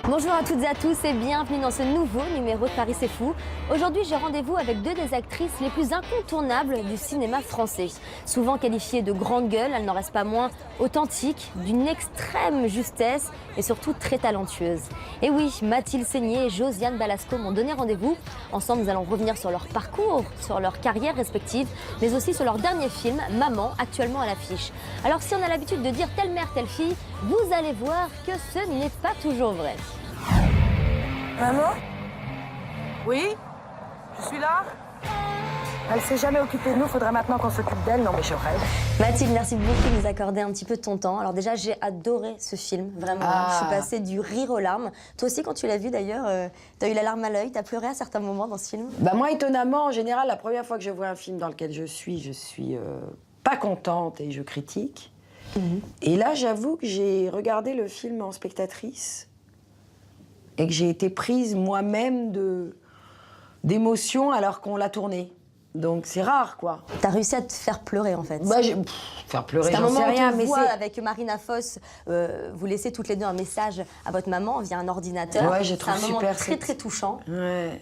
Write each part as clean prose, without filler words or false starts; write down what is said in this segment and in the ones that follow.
Bonjour à toutes et à tous et bienvenue dans ce nouveau numéro de Paris c'est fou. Aujourd'hui j'ai rendez-vous avec deux des actrices les plus incontournables du cinéma français. Souvent qualifiées de grandes gueules, elles n'en restent pas moins authentiques, d'une extrême justesse et surtout très talentueuses. Et oui, Mathilde Seigner et Josiane Balasco m'ont donné rendez-vous. Ensemble nous allons revenir sur leur parcours, sur leur carrière respective, mais aussi sur leur dernier film, Maman, actuellement à l'affiche. Alors si on a l'habitude de dire telle mère, telle fille, vous allez voir que ce n'est pas toujours vrai. Maman? Oui? Je suis là? Elle s'est jamais occupée de nous, faudrait maintenant qu'on s'occupe d'elle, non mais je rêve. Mathilde, merci beaucoup de nous accorder un petit peu de ton temps. Alors déjà, j'ai adoré ce film, vraiment. Je suis passée du rire aux larmes. Toi aussi, quand tu l'as vu d'ailleurs, t'as eu la larme à l'œil, t'as pleuré à certains moments dans ce film? Bah moi, étonnamment, en général, la première fois que je vois un film dans lequel je suis pas contente et je critique. Et là, j'avoue que j'ai regardé le film en spectatrice et que j'ai été prise moi-même d'émotions alors qu'on l'a tourné. Donc c'est rare, quoi. T'as réussi à te faire pleurer, en fait. Bah, faire pleurer, c'est un j'en moment sais rien, où on mais voit c'est... avec Marina Foïs, vous laissez toutes les deux un message à votre maman via un ordinateur. Ouais, je trouve c'est un moment super, très très touchant. Ouais.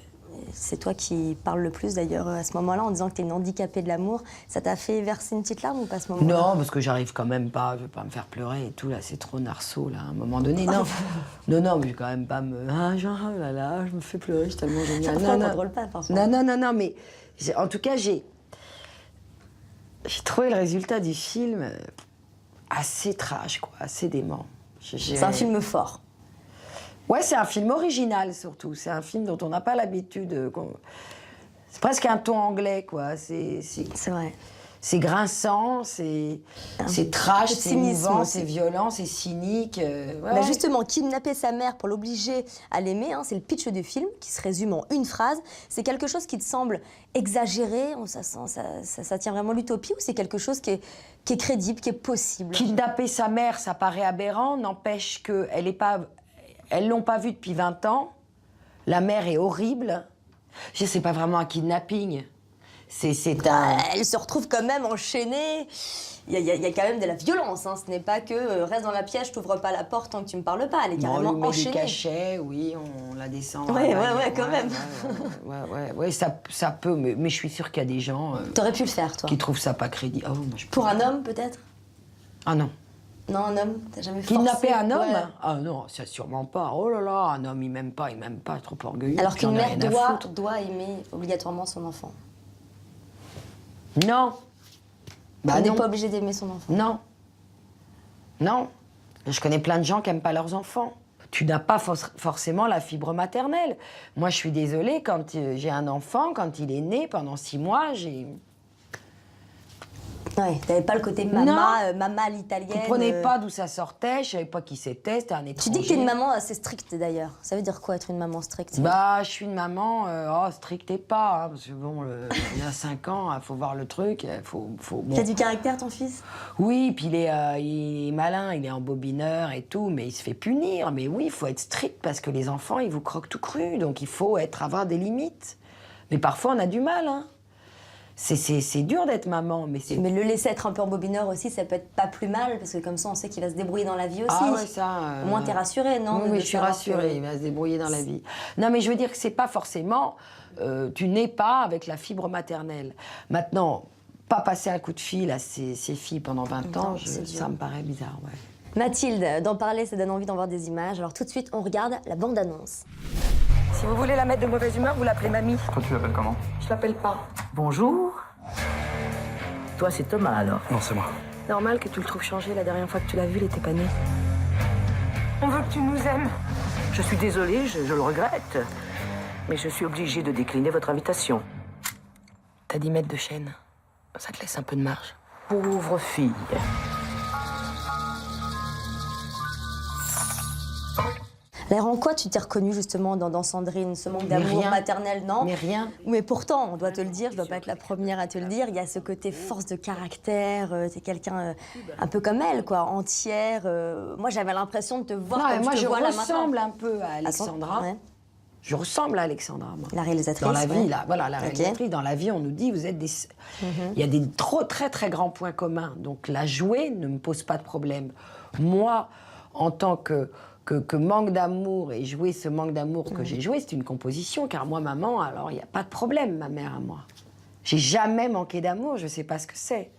C'est toi qui parles le plus d'ailleurs à ce moment-là en disant que t'es une handicapée de l'amour. Ça t'a fait verser une petite larme ou pas à ce moment-là? Non, parce que j'arrive quand même pas, je vais pas me faire pleurer et tout, là, c'est trop narceau, là, à un moment donné, non. non, mais je vais quand même pas me... Ah, genre, oh là là, je me fais pleurer, c'est tellement génial. Ça ne contrôle pas, parfois. Non, mais en tout cas, j'ai trouvé le résultat du film assez trash, quoi, assez dément. C'est un film fort. Ouais, c'est un film original, surtout. C'est un film dont on n'a pas l'habitude. C'est presque un ton anglais, quoi. C'est vrai. C'est grinçant, c'est trash, c'est émouvant, c'est violent, c'est cynique. Ouais. Bah justement, kidnapper sa mère pour l'obliger à l'aimer, hein, c'est le pitch du film qui se résume en une phrase. C'est quelque chose qui te semble exagéré, ça tient vraiment l'utopie, ou c'est quelque chose qui est crédible, qui est possible? Kidnapper sa mère, ça paraît aberrant, n'empêche qu'elles l'ont pas vue depuis 20 ans. La mère est horrible. C'est pas vraiment un kidnapping. C'est un... Elle se retrouve quand même enchaînée. Il y a quand même de la violence. Hein. Ce n'est pas que reste dans la pièce, je t'ouvre pas la porte tant que tu me parles pas. Elle est carrément on lui met enchaînée. Du cachet, oui, on la descend. Ouais, quand même. Ouais, ça peut, mais je suis sûre qu'il y a des gens... T'aurais pu le faire, toi? Qui trouvent ça pas crédible. Oh, moi, Pour un homme, peut-être? Ah non. Non, un homme, t'as jamais forcé? Kidnapper un homme? Ouais. Ah non, ça sûrement pas. Oh là là, un homme, il m'aime pas, trop orgueilleux. Alors qu'une mère J'en ai rien à foutre. doit aimer obligatoirement son enfant. Non. Bah On n'est non. pas obligé d'aimer son enfant. Non. Non. Je connais plein de gens qui n'aiment pas leurs enfants. Tu n'as pas forcément la fibre maternelle. Moi, je suis désolée, quand j'ai un enfant, quand il est né, pendant 6 mois, j'ai... Ouais, t'avais pas le côté maman, maman à l'italienne. Je comprenais pas d'où ça sortait, je savais pas qui c'était, c'était un étranger. Tu dis que t'es une maman assez stricte d'ailleurs. Ça veut dire quoi être une maman stricte? Bah, je suis une maman, stricte et pas, hein, parce que bon, il a 5 ans, il faut voir le truc, bon. Il a du caractère, ton fils? Oui, puis il est malin, il est embobineur et tout, mais il se fait punir. Mais oui, il faut être strict parce que les enfants, ils vous croquent tout cru, donc il faut avoir des limites. Mais parfois, on a du mal, hein. C'est dur d'être maman, mais c'est... Mais le laisser être un peu embobineur aussi, ça peut être pas plus mal, parce que comme ça, on sait qu'il va se débrouiller dans la vie aussi. Ah ouais, ça... Au moins, t'es rassurée, non? Oui, je suis rassurée, il va se débrouiller dans la vie. Non, mais je veux dire que c'est pas forcément... tu n'es pas avec la fibre maternelle. Maintenant, pas passer un coup de fil à ces filles pendant 20 ans, ça me paraît bizarre, ouais. Mathilde, d'en parler, ça donne envie d'en voir des images. Alors tout de suite, on regarde la bande-annonce. Si vous voulez la mettre de mauvaise humeur, vous l'appelez mamie. Toi, tu l'appelles comment? Je l'appelle pas. Bonjour. Toi, c'est Thomas, alors? Non, c'est moi. Normal que tu le trouves changé, la dernière fois que tu l'as vu, il était pas né. On veut que tu nous aimes. Je suis désolée, je le regrette. Mais je suis obligée de décliner votre invitation. T'as 10 mètres de chaîne. Ça te laisse un peu de marge. Pauvre fille. Alors en quoi tu t'es reconnue justement dans Sandrine, ce manque d'amour maternel, non? Mais rien. Mais pourtant, on doit te le dire, je dois pas être la première à te le dire, il y a ce côté force de caractère, t'es quelqu'un un peu comme elle, quoi, entière. Moi, j'avais l'impression de te voir Non, comme moi, je te vois là maintenant. ressemble un peu à Alexandra. Ouais. Je ressemble à Alexandra, moi. La réalisatrice. Dans la vie, ouais. là, voilà, la réalisatrice. Dans la vie, on nous dit, vous êtes des... Il y a des très, très grands points communs. Donc, la jouer ne me pose pas de problème. Moi, en tant que que manque d'amour et jouer ce manque d'amour que j'ai joué, c'est une composition, car moi, maman, alors il n'y a pas de problème, ma mère à moi. J'ai jamais manqué d'amour, je sais pas ce que c'est.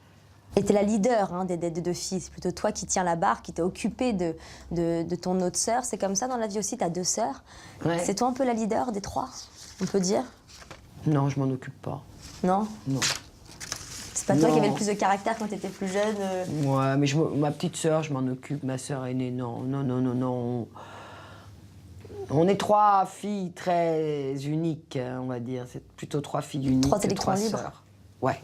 Et t'es la leader hein, des deux filles, c'est plutôt toi qui tiens la barre, qui t'es occupée de ton autre sœur. C'est comme ça dans la vie aussi, t'as 2 sœurs. Ouais. C'est toi un peu la leader des 3, on peut dire? Non, je m'en occupe pas. Non? Non. C'est pas toi Non. qui avais le plus de caractère quand t'étais plus jeune Ouais, mais ma petite sœur, je m'en occupe. Ma sœur aînée, non. On est 3 filles très uniques, on va dire. C'est plutôt 3 filles uniques 3 que 3 électrons libres. sœurs. Ouais.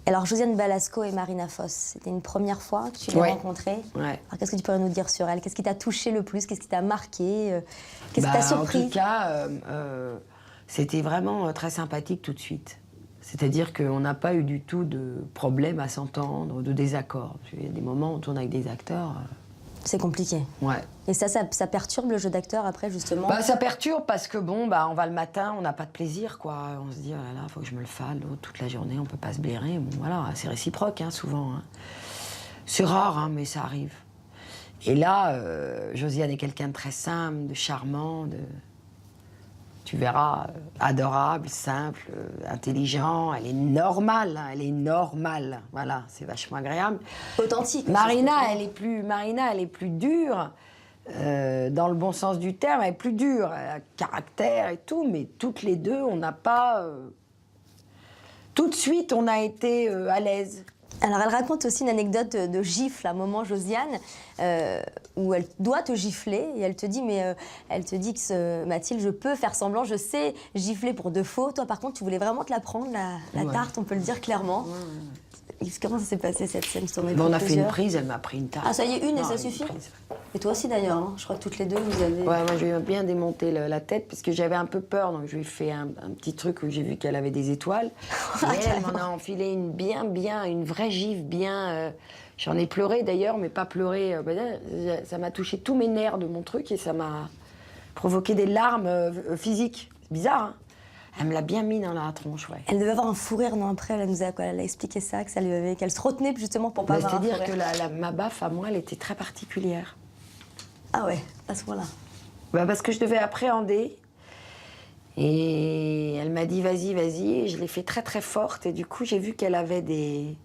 Alors, Josiane Balasco et Marina Foïs, c'était une première fois que tu les Ouais. rencontrais. Ouais. Alors, qu'est-ce que tu pourrais nous dire sur elles? Qu'est-ce qui t'a touché le plus? Qu'est-ce qui t'a marqué? Qu'est-ce qui t'a surpris? En tout cas, c'était vraiment très sympathique tout de suite. C'est-à-dire qu'on n'a pas eu du tout de problème à s'entendre, de désaccord. Il y a des moments où on tourne avec des acteurs. C'est compliqué. Ouais. Et ça perturbe le jeu d'acteur après, justement? Ça perturbe parce que bon, on va le matin, on n'a pas de plaisir, quoi. On se dit, oh là là, faut que je me le fasse toute la journée, on peut pas se blairer. Bon, voilà, c'est réciproque, hein, souvent. Hein. C'est rare, hein, mais ça arrive. Et là, Josiane est quelqu'un de très simple, de charmant, tu verras, adorable, simple, intelligent. Elle est normale, hein, elle est normale. Voilà, c'est vachement agréable. Authentique. Marina, elle est plus dure, dans le bon sens du terme. Elle est plus dure, elle a caractère et tout, mais toutes les deux, on n'a pas... tout de suite, on a été à l'aise. Alors, elle raconte aussi une anecdote de gifle à un moment, Josiane, où elle doit te gifler et elle te dit, Mathilde, je peux faire semblant, je sais gifler pour de faux. Toi, par contre, tu voulais vraiment te la prendre, la Ouais. tarte, on peut le dire clairement. Comment ça s'est passé cette scène? On a fait une prise, elle m'a pris une tarte. Ah, ça y est, une et Non, ça suffit? prise. Et toi aussi d'ailleurs, hein. Je crois que toutes les deux, vous avez... Ouais, moi, je lui ai bien démonté la tête parce que j'avais un peu peur, donc je lui ai fait un petit truc où j'ai vu qu'elle avait des étoiles. Et elle m'en a enfilé une vraie gifle bien... J'en ai pleuré d'ailleurs, mais pas pleuré... ça m'a touché tous mes nerfs de mon truc et ça m'a provoqué des larmes physiques. C'est bizarre, hein? Elle me l'a bien mis dans la tronche, ouais. Elle devait avoir un fou rire, non? Après, elle a expliqué ça, qu'elle se retenait justement pour pas avoir un fou C'est-à-dire rire. que ma baffe, à moi, elle était très particulière. Ah ouais, à ce point-là. Parce que je devais appréhender. Et elle m'a dit, vas-y. Et je l'ai fait très, très forte. Et du coup, j'ai vu qu'elle avait des...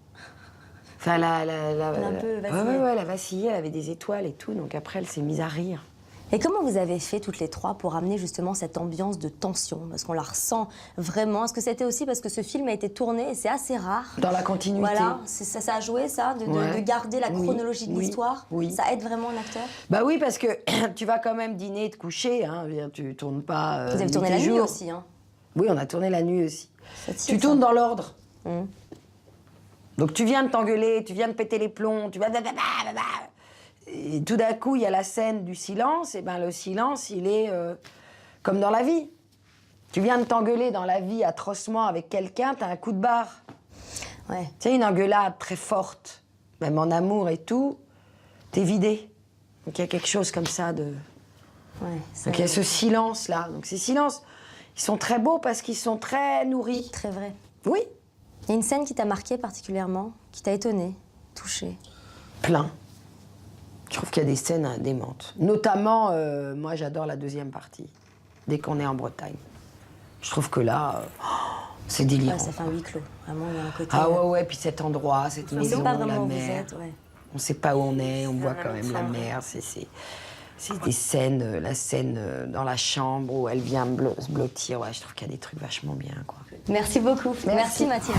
Enfin, Elle a un peu vacillé. Ouais, elle a vacillé, elle avait des étoiles et tout. Donc après, elle s'est mise à rire. Et comment vous avez fait toutes les 3 pour amener justement cette ambiance de tension? Parce qu'on la ressent vraiment. Est-ce que c'était aussi parce que ce film a été tourné et c'est assez rare? Dans la continuité. Voilà, ça a joué ça, de garder la chronologie de l'histoire? Oui. Ça aide vraiment l'acteur? Bah oui, parce que tu vas quand même dîner et te coucher. Hein. Je veux dire, tu tournes pas. Vous avez tourné la nuit aussi, hein? Oui, on a tourné la nuit aussi. Ça tire, Tu tournes dans l'ordre. Mmh. Donc tu viens de t'engueuler, tu viens de péter les plombs, tu vas... Et tout d'un coup, il y a la scène du silence, et ben le silence, il est comme dans la vie. Tu viens de t'engueuler dans la vie atrocement avec quelqu'un, t'as un coup de barre. Ouais. Tu sais, une engueulade très forte, même en amour et tout, t'es vidé. Donc il y a quelque chose comme ça de... Ouais, Donc il y a ce silence-là. Donc ces silences, ils sont très beaux parce qu'ils sont très nourris. très vrai. Oui, Il y a une scène qui t'a marqué particulièrement, qui t'a étonné, touché? plein. Je trouve qu'il y a des scènes démentes. Notamment, moi, j'adore la deuxième partie, dès qu'on est en Bretagne. Je trouve que là, c'est délirant. Ouais, ça fait un huis clos. Vraiment, il y a un côté... Ah ouais, puis cet endroit, cette On ne maison, sait pas la vraiment où vous mer. êtes, ouais. On ne sait pas où on est, on voit un quand même la enfant. mer. C'est des scènes, la scène dans la chambre où elle vient se blottir. Ouais, je trouve qu'il y a des trucs vachement bien, quoi. Merci beaucoup. Merci Mathilde.